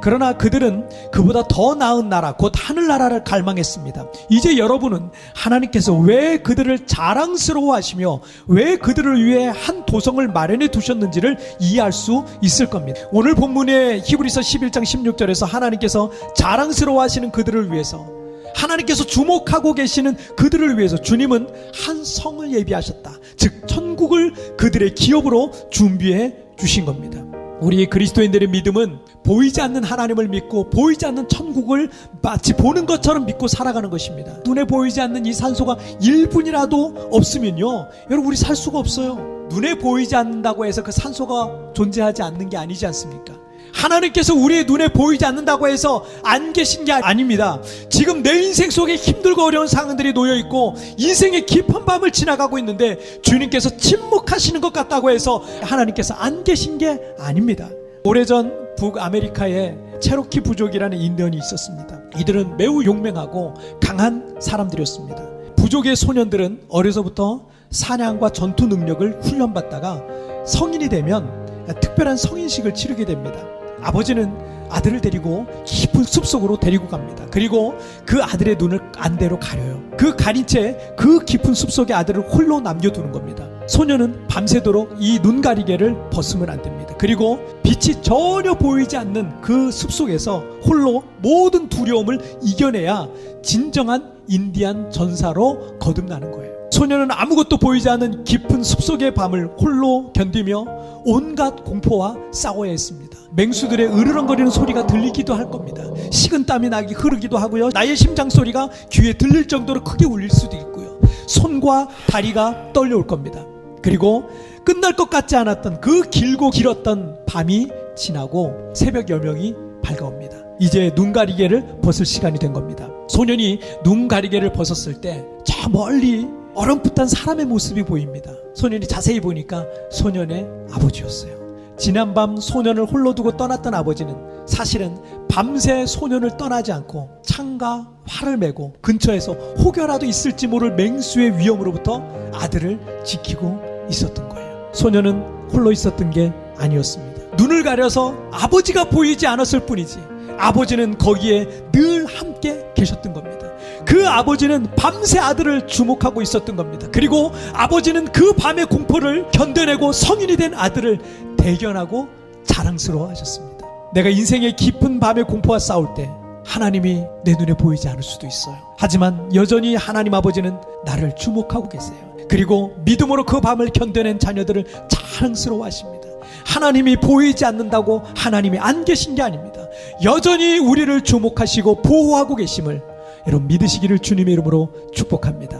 그러나 그들은 그보다 더 나은 나라, 곧 하늘나라를 갈망했습니다. 이제 여러분은 하나님께서 왜 그들을 자랑스러워하시며 왜 그들을 위해 한 도성을 마련해 두셨는지를 이해할 수 있을 겁니다. 오늘 본문의 히브리서 11장 16절에서 하나님께서 자랑스러워하시는 그들을 위해서, 하나님께서 주목하고 계시는 그들을 위해서 주님은 한 성을 예비하셨다. 즉 천국을 그들의 기업으로 준비해 주신 겁니다. 우리 그리스도인들의 믿음은 보이지 않는 하나님을 믿고 보이지 않는 천국을 마치 보는 것처럼 믿고 살아가는 것입니다. 눈에 보이지 않는 이 산소가 1분이라도 없으면요, 여러분 우리 살 수가 없어요. 눈에 보이지 않는다고 해서 그 산소가 존재하지 않는 게 아니지 않습니까? 하나님께서 우리의 눈에 보이지 않는다고 해서 안 계신 게 아닙니다. 지금 내 인생 속에 힘들고 어려운 상황들이 놓여있고 인생의 깊은 밤을 지나가고 있는데 주님께서 침묵하시는 것 같다고 해서 하나님께서 안 계신 게 아닙니다. 오래전 북아메리카에 체로키 부족이라는 인디언이 있었습니다. 이들은 매우 용맹하고 강한 사람들이었습니다. 부족의 소년들은 어려서부터 사냥과 전투 능력을 훈련받다가 성인이 되면 특별한 성인식을 치르게 됩니다. 아버지는 아들을 데리고 깊은 숲속으로 데리고 갑니다. 그리고 그 아들의 눈을 안대로 가려요. 그 가린 채 그 깊은 숲속에 아들을 홀로 남겨두는 겁니다. 소녀는 밤새도록 이 눈가리개를 벗으면 안 됩니다. 그리고 빛이 전혀 보이지 않는 그 숲속에서 홀로 모든 두려움을 이겨내야 진정한 인디안 전사로 거듭나는 거예요. 소녀는 아무것도 보이지 않는 깊은 숲속의 밤을 홀로 견디며 온갖 공포와 싸워야 했습니다. 맹수들의 으르렁거리는 소리가 들리기도 할 겁니다. 식은땀이 나기 흐르기도 하고요. 나의 심장 소리가 귀에 들릴 정도로 크게 울릴 수도 있고요. 손과 다리가 떨려올 겁니다. 그리고 끝날 것 같지 않았던 그 길고 길었던 밤이 지나고 새벽 여명이 밝아옵니다. 이제 눈가리개를 벗을 시간이 된 겁니다. 소년이 눈가리개를 벗었을 때 저 멀리 어렴풋한 사람의 모습이 보입니다. 소년이 자세히 보니까 소년의 아버지였어요. 지난밤 소년을 홀로 두고 떠났던 아버지는 사실은 밤새 소년을 떠나지 않고 창과 활을 메고 근처에서 혹여라도 있을지 모를 맹수의 위험으로부터 아들을 지키고 있었던 거예요. 소년은 홀로 있었던 게 아니었습니다. 눈을 가려서 아버지가 보이지 않았을 뿐이지 아버지는 거기에 늘 함께 계셨던 겁니다. 그 아버지는 밤새 아들을 주목하고 있었던 겁니다. 그리고 아버지는 그 밤의 공포를 견뎌내고 성인이 된 아들을 대견하고 자랑스러워 하셨습니다. 내가 인생의 깊은 밤의 공포와 싸울 때 하나님이 내 눈에 보이지 않을 수도 있어요. 하지만 여전히 하나님 아버지는 나를 주목하고 계세요. 그리고 믿음으로 그 밤을 견뎌낸 자녀들을 자랑스러워 하십니다. 하나님이 보이지 않는다고 하나님이 안 계신 게 아닙니다. 여전히 우리를 주목하시고 보호하고 계심을 여러분 믿으시기를 주님의 이름으로 축복합니다.